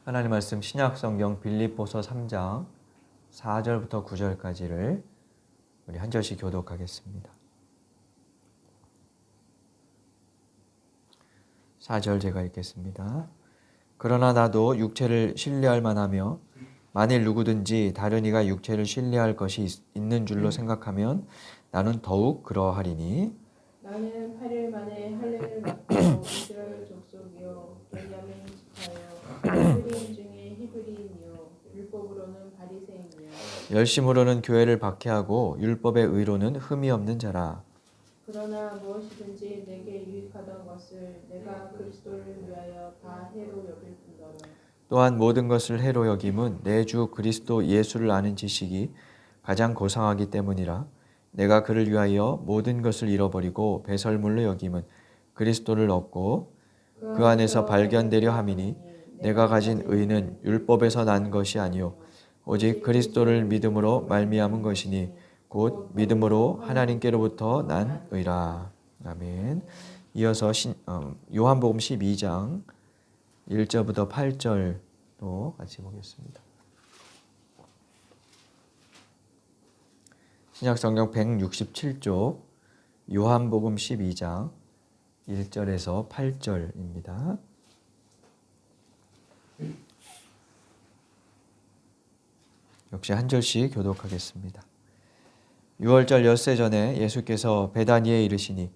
하나님 말씀 신약 성경 빌립보서 3장 4절부터 9절까지를 우리 한 절씩 교독하겠습니다. 4절 제가 읽겠습니다. 그러나 나도 육체를 신뢰할 만하며 만일 누구든지 다른 이가 육체를 신뢰할 것이 있는 줄로 생각하면 나는 더욱 그러하리니 나는 8일 만에 할례를 받고 이스라엘 족속이요 베냐민 지파요 히브리인 중에 히브리인이요 율법으로는 바리새인이요 열심으로는 교회를 박해하고 율법의 의로는 흠이 없는 자라. 그러나 무엇이든지 내게 유익하던 것을 내가 그리스도를 위하여 다 해로 여길 뿐더러 또한 모든 것을 해로 여김은 내 주 그리스도 예수를 아는 지식이 가장 고상하기 때문이라. 내가 그를 위하여 모든 것을 잃어버리고 배설물로 여김은 그리스도를 얻고 그 안에서 발견되려 함이니 내가 가진 의는 율법에서 난 것이 아니요 오직 그리스도를 믿음으로 말미암은 것이니 곧 믿음으로 하나님께로부터 난 의라. 아멘. 이어서 요한복음 12장 1절부터 8절도 같이 보겠습니다. 신약성경 167쪽 요한복음 12장 1절에서 8절입니다. 역시 한 절씩 교독하겠습니다. 6월절 엿새 전에 예수께서 베다니에 이르시니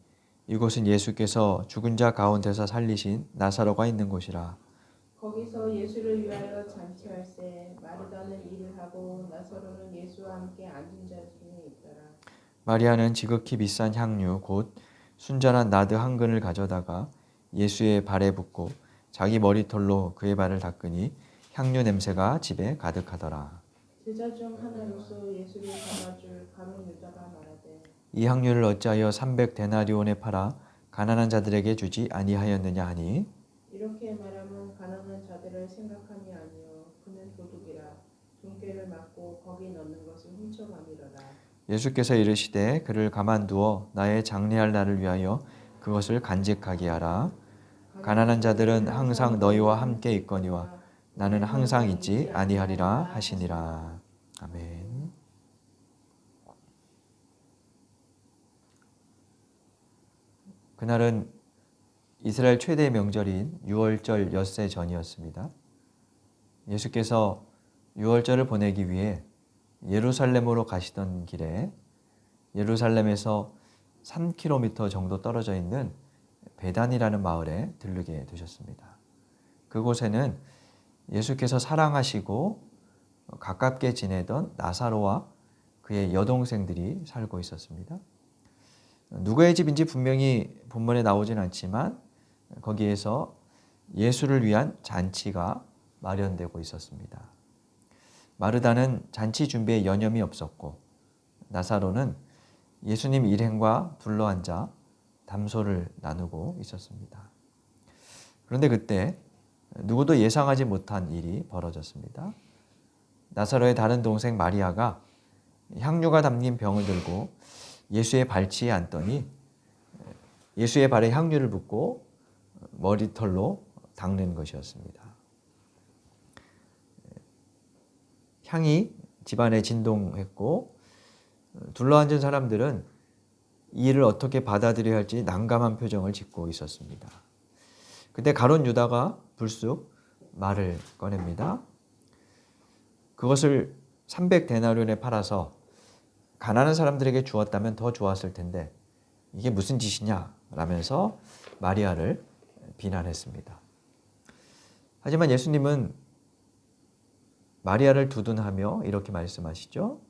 이곳은 예수께서 죽은 자 가운데서 살리신 나사로가 있는 곳이라. 거기서 예수를 위하여 잔치할세 마르다는 일을 하고 나사로는 예수와 함께 앉은 자 중에 있더라. 마리아는 지극히 비싼 향유 곧 순전한 나드 한 근을 가져다가 예수의 발에 붓고 자기 머리털로 그의 발을 닦으니 향유 냄새가 집에 가득하더라. 제자 중 하나로서 예수를 잡아줄 가룟 유다가 말하되 이 향유를 어찌하여 300데나리온에 팔아 가난한 자들에게 주지 아니하였느냐 하니 이렇게 말하면 가난한 자들을 생각함이 아니요 그는 도둑이라 종궤를 막고 거기 넣는 것을 훔쳐가미러라. 예수께서 이르시되 그를 가만두어 나의 장례할 날을 위하여 그것을 간직하게 하라. 가난한 자들은 항상 너희와 함께 있거니와 나는 항상 있지 아니하리라 하시니라. 아멘. 그날은 이스라엘 최대 명절인 유월절 엿새 전이었습니다. 예수께서 유월절을 보내기 위해 예루살렘으로 가시던 길에 예루살렘에서 3km 정도 떨어져 있는 베단이라는 마을에 들르게 되셨습니다. 그곳에는 예수께서 사랑하시고 가깝게 지내던 나사로와 그의 여동생들이 살고 있었습니다. 누구의 집인지 분명히 본문에 나오진 않지만 거기에서 예수를 위한 잔치가 마련되고 있었습니다. 마르다는 잔치 준비에 여념이 없었고 나사로는 예수님 일행과 둘러앉아 담소를 나누고 있었습니다. 그런데 그때 누구도 예상하지 못한 일이 벌어졌습니다. 나사로의 다른 동생 마리아가 향유가 담긴 병을 들고 예수의 발치에 앉더니 예수의 발에 향유를 붓고 머리털로 닦는 것이었습니다. 향이 집안에 진동했고 둘러앉은 사람들은 이 일을 어떻게 받아들여야 할지 난감한 표정을 짓고 있었습니다. 그때 가룟 유다가 불쑥 말을 꺼냅니다. 그것을 300데나리온에 팔아서 가난한 사람들에게 주었다면 더 좋았을 텐데 이게 무슨 짓이냐 라면서 마리아를 비난했습니다. 하지만 예수님은 마리아를 두둔하며 이렇게 말씀하시죠.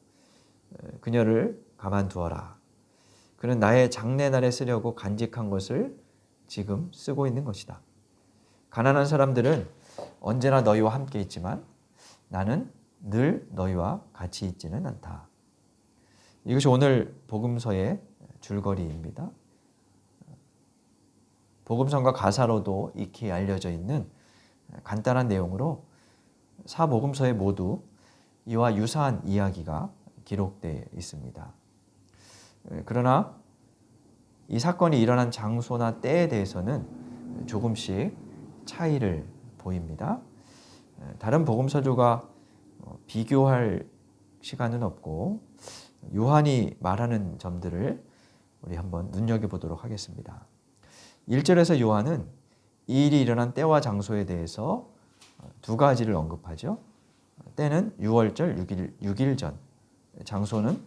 그녀를 가만두어라. 그는 나의 장례날에 쓰려고 간직한 것을 지금 쓰고 있는 것이다. 가난한 사람들은 언제나 너희와 함께 있지만 나는 늘 너희와 같이 있지는 않다. 이것이 오늘 복음서의 줄거리입니다. 복음서가 가사로도 익히 알려져 있는 간단한 내용으로 사복음서에 모두 이와 유사한 이야기가 기록되어 있습니다. 그러나 이 사건이 일어난 장소나 때에 대해서는 조금씩 차이를 보입니다. 다른 복음서들과 비교할 시간은 없고 요한이 말하는 점들을 우리 한번 눈여겨보도록 하겠습니다. 1절에서 요한은 이 일이 일어난 때와 장소에 대해서 두 가지를 언급하죠. 때는 6월절 6일 전, 장소는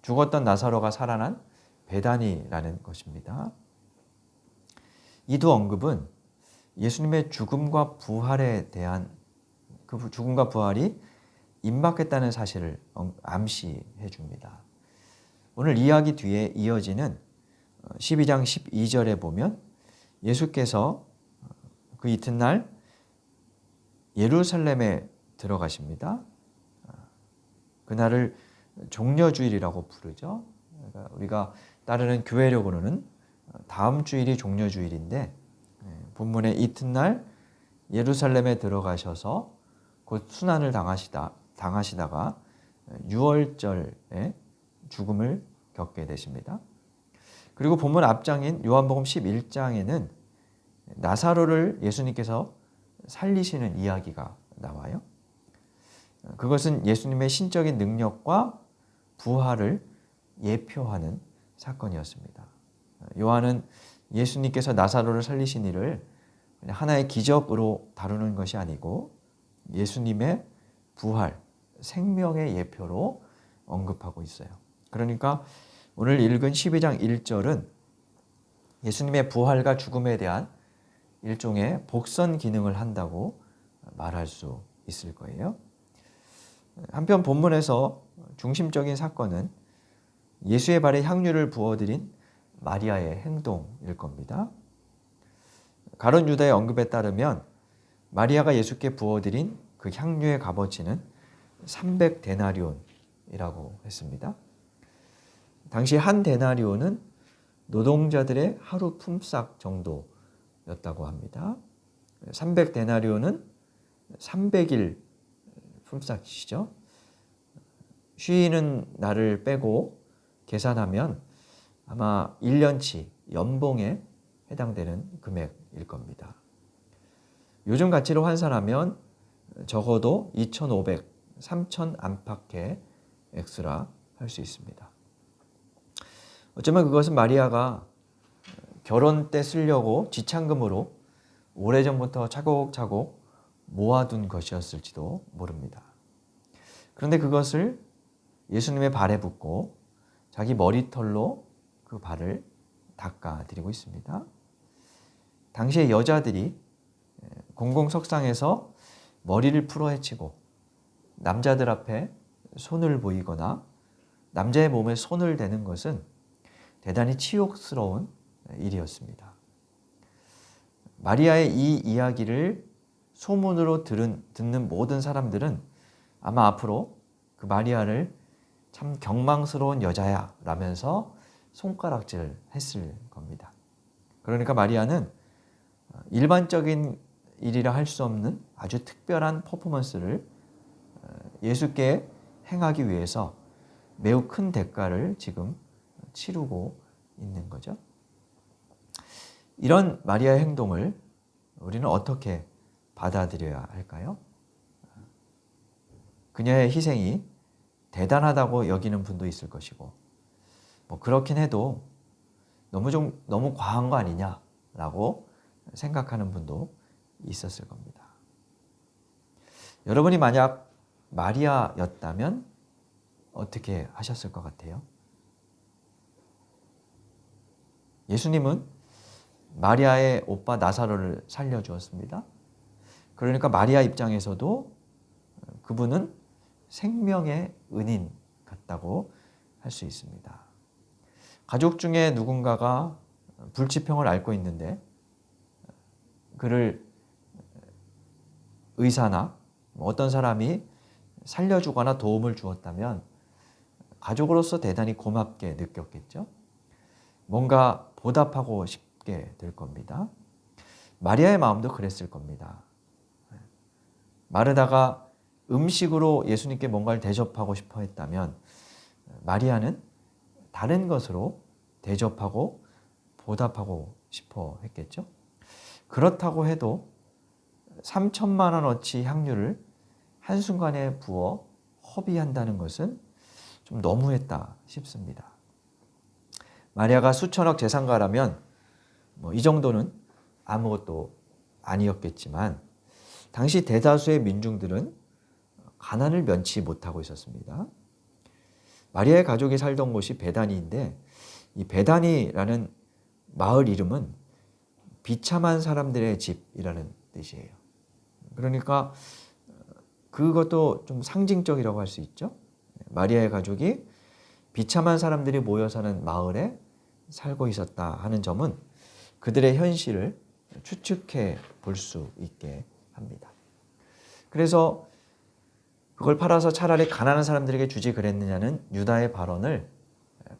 죽었던 나사로가 살아난 베다니라는 것입니다. 이 두 언급은 예수님의 죽음과 부활에 대한 그 죽음과 부활이 임박했다는 사실을 암시해 줍니다. 오늘 이야기 뒤에 이어지는 12장 12절에 보면 예수께서 그 이튿날 예루살렘에 들어가십니다. 그날을 종려주일이라고 부르죠. 그러니까 우리가 따르는 교회력으로는 다음 주일이 종려주일인데 본문의 이튿날 예루살렘에 들어가셔서 곧 순환을 당하시다가 6월절에 죽음을 겪게 되십니다. 그리고 본문 앞장인 요한복음 11장에는 나사로를 예수님께서 살리시는 이야기가 나와요. 그것은 예수님의 신적인 능력과 부활을 예표하는 사건이었습니다. 요한은 예수님께서 나사로를 살리신 일을 하나의 기적으로 다루는 것이 아니고 예수님의 부활, 생명의 예표로 언급하고 있어요. 그러니까 오늘 읽은 12장 1절은 예수님의 부활과 죽음에 대한 일종의 복선 기능을 한다고 말할 수 있을 거예요. 한편 본문에서 중심적인 사건은 예수의 발에 향유를 부어드린 마리아의 행동일 겁니다. 가룟 유다의 언급에 따르면 마리아가 예수께 부어드린 그 향유의 값어치는 300데나리온이라고 했습니다. 당시 한 데나리온은 노동자들의 하루 품삯 정도였다고 합니다. 300데나리온은 300일 품삯이죠. 쉬는 날을 빼고 계산하면 아마 1년치 연봉에 해당되는 금액일 겁니다. 요즘 가치로 환산하면 적어도 2,500, 3,000 안팎의 액수라 할 수 있습니다. 어쩌면 그것은 마리아가 결혼 때 쓰려고 지참금으로 오래전부터 차곡차곡 모아둔 것이었을지도 모릅니다. 그런데 그것을 예수님의 발에 붓고 자기 머리털로 그 발을 닦아드리고 있습니다. 당시의 여자들이 공공석상에서 머리를 풀어헤치고 남자들 앞에 손을 보이거나 남자의 몸에 손을 대는 것은 대단히 치욕스러운 일이었습니다. 마리아의 이 이야기를 소문으로 듣는 모든 사람들은 아마 앞으로 그 마리아를 참 경망스러운 여자야 라면서 손가락질 했을 겁니다. 그러니까 마리아는 일반적인 일이라 할 수 없는 아주 특별한 퍼포먼스를 예수께 행하기 위해서 매우 큰 대가를 지금 치르고 있는 거죠. 이런 마리아의 행동을 우리는 어떻게 받아들여야 할까요? 그녀의 희생이 대단하다고 여기는 분도 있을 것이고, 그렇긴 해도 너무 과한 거 아니냐라고 생각하는 분도 있었을 겁니다. 여러분이 만약 마리아였다면 어떻게 하셨을 것 같아요? 예수님은 마리아의 오빠 나사로를 살려주었습니다. 그러니까 마리아 입장에서도 그분은 생명의 은인 같다고 할 수 있습니다. 가족 중에 누군가가 불치병을 앓고 있는데 그를 의사나 어떤 사람이 살려주거나 도움을 주었다면 가족으로서 대단히 고맙게 느꼈겠죠. 뭔가 보답하고 싶게 될 겁니다. 마리아의 마음도 그랬을 겁니다. 마르다가 음식으로 예수님께 뭔가를 대접하고 싶어 했다면 마리아는 다른 것으로 대접하고 보답하고 싶어 했겠죠. 그렇다고 해도 3천만 원어치 향유를 한순간에 부어 허비한다는 것은 좀 너무했다 싶습니다. 마리아가 수천억 재산가라면 이 정도는 아무것도 아니었겠지만 당시 대다수의 민중들은 가난을 면치 못하고 있었습니다. 마리아의 가족이 살던 곳이 베다니인데 이 베다니라는 마을 이름은 비참한 사람들의 집이라는 뜻이에요. 그러니까 그것도 좀 상징적이라고 할 수 있죠. 마리아의 가족이 비참한 사람들이 모여 사는 마을에 살고 있었다 하는 점은 그들의 현실을 추측해 볼 수 있게 합니다. 그래서 그걸 팔아서 차라리 가난한 사람들에게 주지 그랬느냐는 유다의 발언을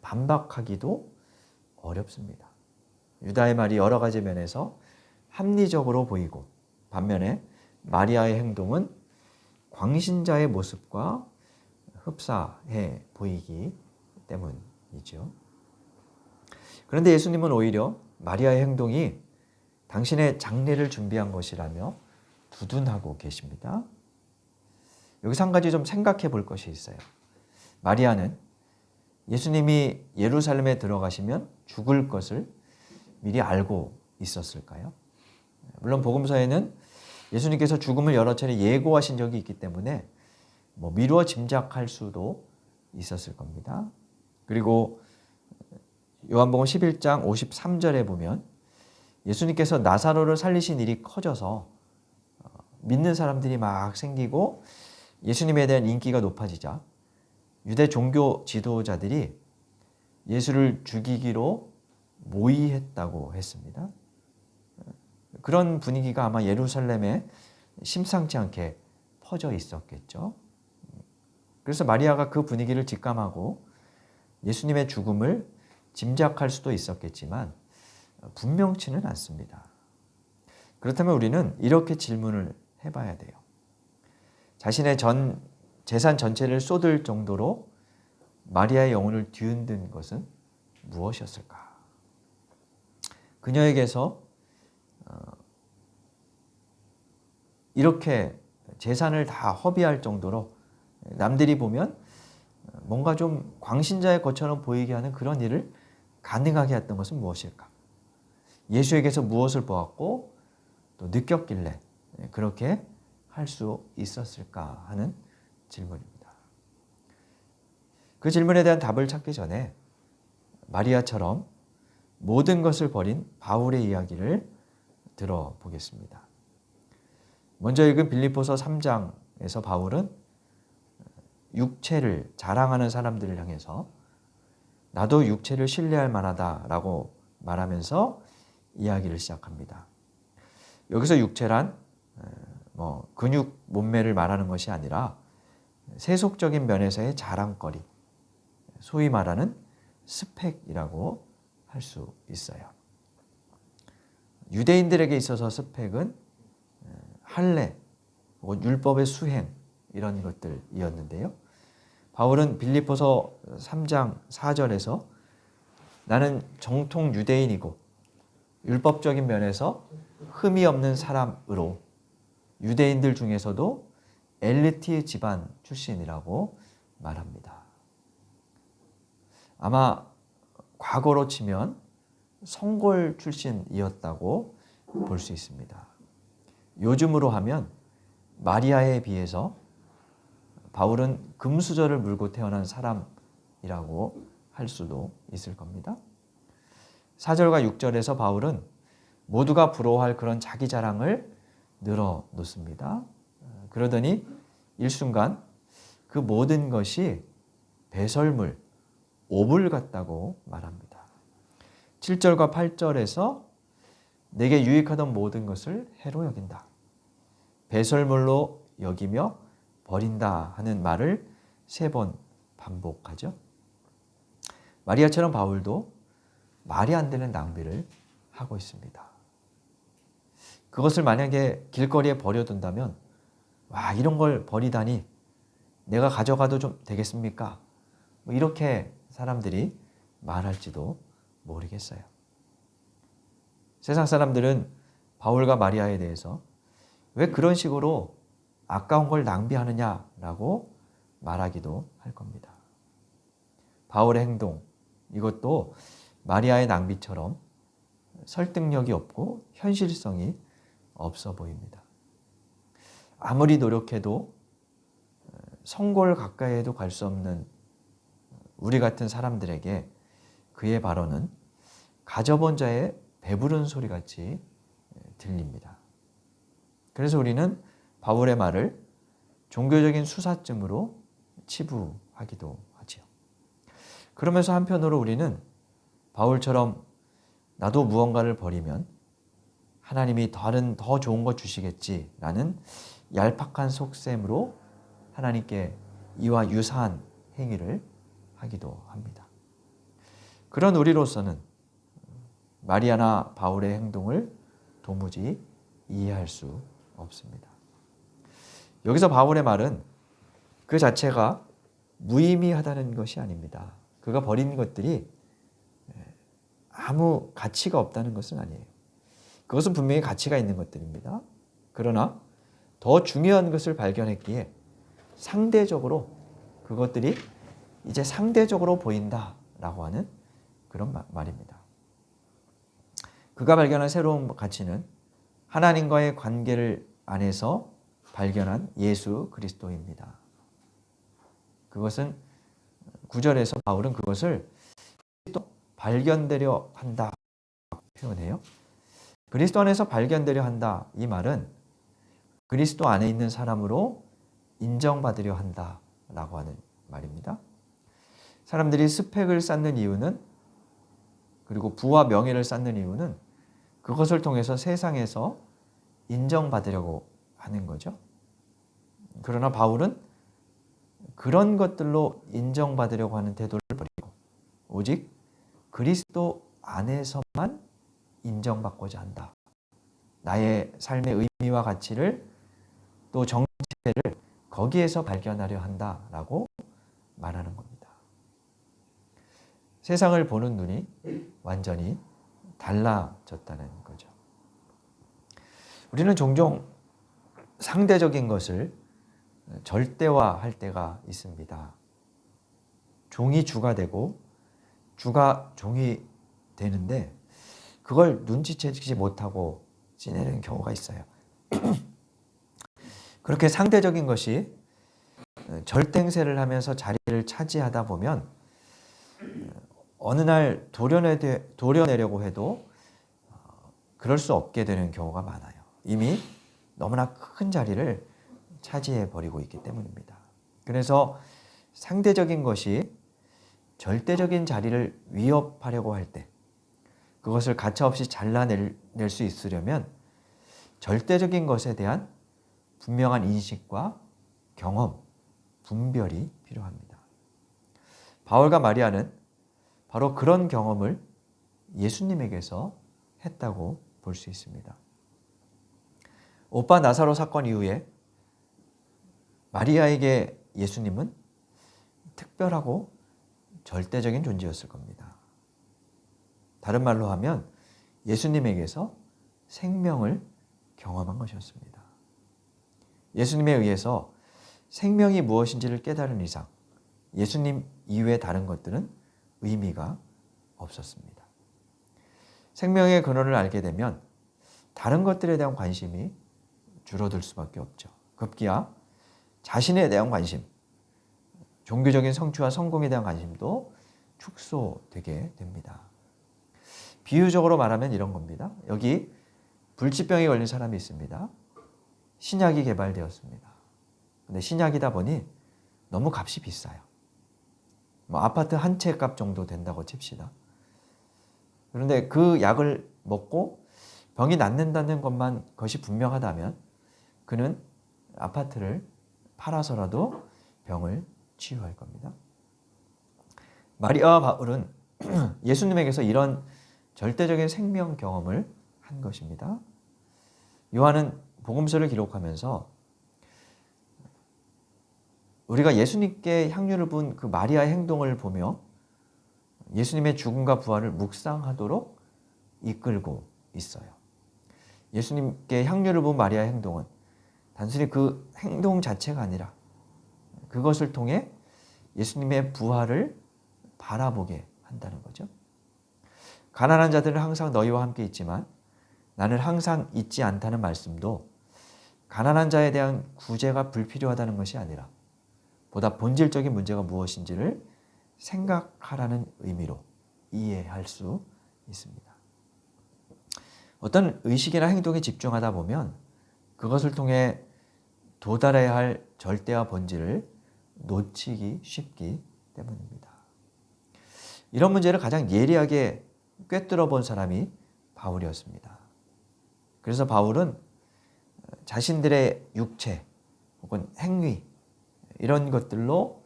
반박하기도 어렵습니다. 유다의 말이 여러 가지 면에서 합리적으로 보이고 반면에 마리아의 행동은 광신자의 모습과 흡사해 보이기 때문이죠. 그런데 예수님은 오히려 마리아의 행동이 당신의 장례를 준비한 것이라며 두둔하고 계십니다. 여기서 한 가지 좀 생각해 볼 것이 있어요. 마리아는 예수님이 예루살렘에 들어가시면 죽을 것을 미리 알고 있었을까요? 물론 복음서에는 예수님께서 죽음을 여러 차례 예고하신 적이 있기 때문에 미루어 짐작할 수도 있었을 겁니다. 그리고 요한복음 11장 53절에 보면 예수님께서 나사로를 살리신 일이 커져서 믿는 사람들이 막 생기고 예수님에 대한 인기가 높아지자 유대 종교 지도자들이 예수를 죽이기로 모의했다고 했습니다. 그런 분위기가 아마 예루살렘에 심상치 않게 퍼져 있었겠죠. 그래서 마리아가 그 분위기를 직감하고 예수님의 죽음을 짐작할 수도 있었겠지만 분명치는 않습니다. 그렇다면 우리는 이렇게 질문을 해봐야 돼요. 자신의 전 재산 전체를 쏟을 정도로 마리아의 영혼을 뒤흔든 것은 무엇이었을까? 그녀에게서 이렇게 재산을 다 허비할 정도로 남들이 보면 뭔가 좀 광신자의 것처럼 보이게 하는 그런 일을 가능하게 했던 것은 무엇일까? 예수에게서 무엇을 보았고 또 느꼈길래 그렇게 할 수 있었을까 하는 질문입니다. 그 질문에 대한 답을 찾기 전에 마리아처럼 모든 것을 버린 바울의 이야기를 들어보겠습니다. 먼저 읽은 빌립보서 3장에서 바울은 육체를 자랑하는 사람들을 향해서 나도 육체를 신뢰할 만하다라고 말하면서 이야기를 시작합니다. 여기서 육체란 근육, 몸매를 말하는 것이 아니라 세속적인 면에서의 자랑거리, 소위 말하는 스펙이라고 할 수 있어요. 유대인들에게 있어서 스펙은 할례, 율법의 수행 이런 것들이었는데요. 바울은 빌립보서 3장 4절에서 나는 정통 유대인이고 율법적인 면에서 흠이 없는 사람으로 유대인들 중에서도 엘리트 집안 출신이라고 말합니다. 아마 과거로 치면 성골 출신이었다고 볼 수 있습니다. 요즘으로 하면 마리아에 비해서 바울은 금수저를 물고 태어난 사람이라고 할 수도 있을 겁니다. 4절과 6절에서 바울은 모두가 부러워할 그런 자기 자랑을 늘어놓습니다. 그러더니 일순간 그 모든 것이 배설물, 오불 같다고 말합니다. 7절과 8절에서 내게 유익하던 모든 것을 해로 여긴다. 배설물로 여기며 버린다 하는 말을 3번 반복하죠. 마리아처럼 바울도 말이 안 되는 낭비를 하고 있습니다. 그것을 만약에 길거리에 버려둔다면 와, 이런 걸 버리다니 내가 가져가도 좀 되겠습니까? 이렇게 사람들이 말할지도 모르겠어요. 세상 사람들은 바울과 마리아에 대해서 왜 그런 식으로 아까운 걸 낭비하느냐라고 말하기도 할 겁니다. 바울의 행동, 이것도 마리아의 낭비처럼 설득력이 없고 현실성이 없어 보입니다. 아무리 노력해도 성골 가까이에도 갈 수 없는 우리 같은 사람들에게 그의 발언은 가져본 자의 배부른 소리같이 들립니다. 그래서 우리는 바울의 말을 종교적인 수사쯤으로 치부하기도 하지요. 그러면서 한편으로 우리는 바울처럼 나도 무언가를 버리면 하나님이 다른 더 좋은 거 주시겠지라는 얄팍한 속셈으로 하나님께 이와 유사한 행위를 하기도 합니다. 그런 우리로서는 마리아나 바울의 행동을 도무지 이해할 수 없습니다. 여기서 바울의 말은 그 자체가 무의미하다는 것이 아닙니다. 그가 버린 것들이 아무 가치가 없다는 것은 아니에요. 그것은 분명히 가치가 있는 것들입니다. 그러나 더 중요한 것을 발견했기에 상대적으로 그것들이 이제 상대적으로 보인다라고 하는 그런 말입니다. 그가 발견한 새로운 가치는 하나님과의 관계를 안에서 발견한 예수 그리스도입니다. 그것은 9절에서 바울은 그것을 또 발견되려 한다 표현해요. 그리스도 안에서 발견되려 한다. 이 말은 그리스도 안에 있는 사람으로 인정받으려 한다라고 하는 말입니다. 사람들이 스펙을 쌓는 이유는, 그리고 부와 명예를 쌓는 이유는 그것을 통해서 세상에서 인정받으려고 하는 거죠. 그러나 바울은 그런 것들로 인정받으려고 하는 태도를 버리고 오직 그리스도 안에서만 인정받고자 한다. 나의 삶의 의미와 가치를 또 정체를 거기에서 발견하려 한다라고 말하는 겁니다. 세상을 보는 눈이 완전히 달라졌다는 거죠. 우리는 종종 상대적인 것을 절대화할 때가 있습니다. 종이 주가 되고 주가 종이 되는데 그걸 눈치채지 못하고 지내는 경우가 있어요. 그렇게 상대적인 것이 절대행세를 하면서 자리를 차지하다 보면 어느 날 도려내려고 해도 그럴 수 없게 되는 경우가 많아요. 이미 너무나 큰 자리를 차지해 버리고 있기 때문입니다. 그래서 상대적인 것이 절대적인 자리를 위협하려고 할 때, 그것을 가차없이 잘라낼 수 있으려면 절대적인 것에 대한 분명한 인식과 경험, 분별이 필요합니다. 바울과 마리아는 바로 그런 경험을 예수님에게서 했다고 볼 수 있습니다. 오빠 나사로 사건 이후에 마리아에게 예수님은 특별하고 절대적인 존재였을 겁니다. 다른 말로 하면 예수님에게서 생명을 경험한 것이었습니다. 예수님에 의해서 생명이 무엇인지를 깨달은 이상 예수님 이외의 다른 것들은 의미가 없었습니다. 생명의 근원을 알게 되면 다른 것들에 대한 관심이 줄어들 수밖에 없죠. 급기야 자신에 대한 관심, 종교적인 성취와 성공에 대한 관심도 축소되게 됩니다. 비유적으로 말하면 이런 겁니다. 여기 불치병에 걸린 사람이 있습니다. 신약이 개발되었습니다. 근데 신약이다 보니 너무 값이 비싸요. 아파트 한 채 값 정도 된다고 칩시다. 그런데 그 약을 먹고 병이 낫는다는 것이 분명하다면 그는 아파트를 팔아서라도 병을 치유할 겁니다. 마리아와 바울은 예수님에게서 이런 절대적인 생명 경험을 한 것입니다. 요한은 복음서를 기록하면서 우리가 예수님께 향유를 부은 그 마리아의 행동을 보며 예수님의 죽음과 부활을 묵상하도록 이끌고 있어요. 예수님께 향유를 부은 마리아의 행동은 단순히 그 행동 자체가 아니라 그것을 통해 예수님의 부활을 바라보게 한다는 거죠. 가난한 자들은 항상 너희와 함께 있지만 나는 항상 있지 않다는 말씀도 가난한 자에 대한 구제가 불필요하다는 것이 아니라 보다 본질적인 문제가 무엇인지를 생각하라는 의미로 이해할 수 있습니다. 어떤 의식이나 행동에 집중하다 보면 그것을 통해 도달해야 할 절대와 본질을 놓치기 쉽기 때문입니다. 이런 문제를 가장 예리하게 꿰뚫어 본 사람이 바울이었습니다. 그래서 바울은 자신들의 육체 혹은 행위 이런 것들로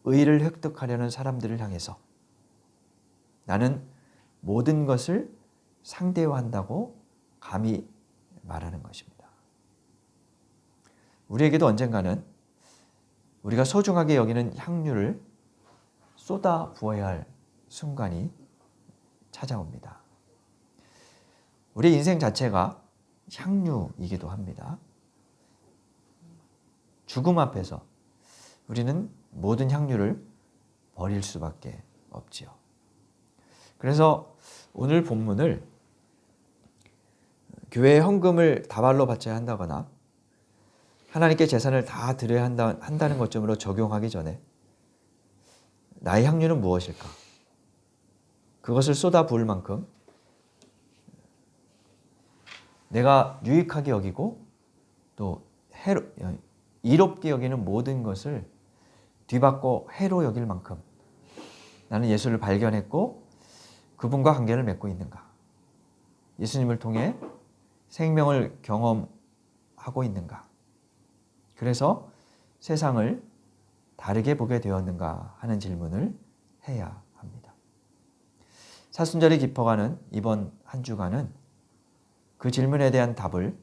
의를 획득하려는 사람들을 향해서 나는 모든 것을 상대화한다고 감히 말하는 것입니다. 우리에게도 언젠가는 우리가 소중하게 여기는 향유를 쏟아 부어야 할 순간이 찾아옵니다. 우리 인생 자체가 향유이기도 합니다. 죽음 앞에서 우리는 모든 향유를 버릴 수밖에 없지요. 그래서 오늘 본문을 교회의 헌금을 다발로 바쳐야 한다거나 하나님께 재산을 다 드려야 한다는 것점으로 적용하기 전에 나의 향유는 무엇일까? 그것을 쏟아 부을 만큼 내가 유익하게 여기고 또 이롭게 여기는 모든 것을 뒤바꿔 해로 여길 만큼 나는 예수를 발견했고 그분과 관계를 맺고 있는가? 예수님을 통해 생명을 경험하고 있는가? 그래서 세상을 다르게 보게 되었는가 하는 질문을 해야 합니다. 사순절이 깊어가는 이번 한 주간은 그 질문에 대한 답을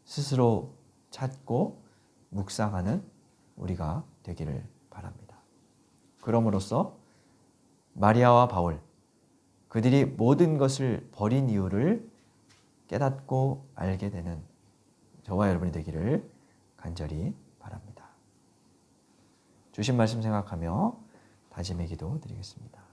스스로 찾고 묵상하는 우리가 되기를 바랍니다. 그럼으로써 마리아와 바울, 그들이 모든 것을 버린 이유를 깨닫고 알게 되는 저와 여러분이 되기를 간절히 바랍니다. 주신 말씀 생각하며 다짐의 기도 드리겠습니다.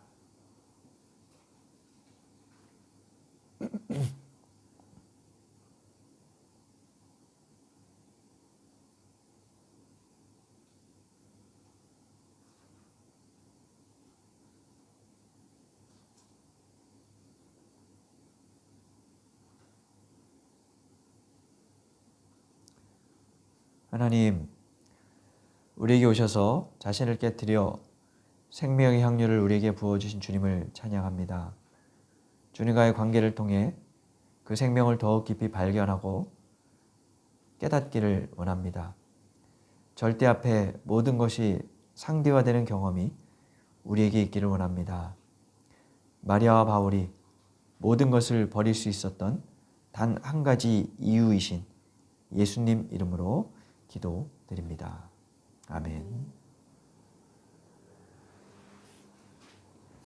하나님, 우리에게 오셔서 자신을 깨뜨려 생명의 향유를 우리에게 부어주신 주님을 찬양합니다. 주님과의 관계를 통해 그 생명을 더욱 깊이 발견하고 깨닫기를 원합니다. 절대 앞에 모든 것이 상대화되는 경험이 우리에게 있기를 원합니다. 마리아와 바울이 모든 것을 버릴 수 있었던 단 한 가지 이유이신 예수님 이름으로 기도드립니다. 아멘.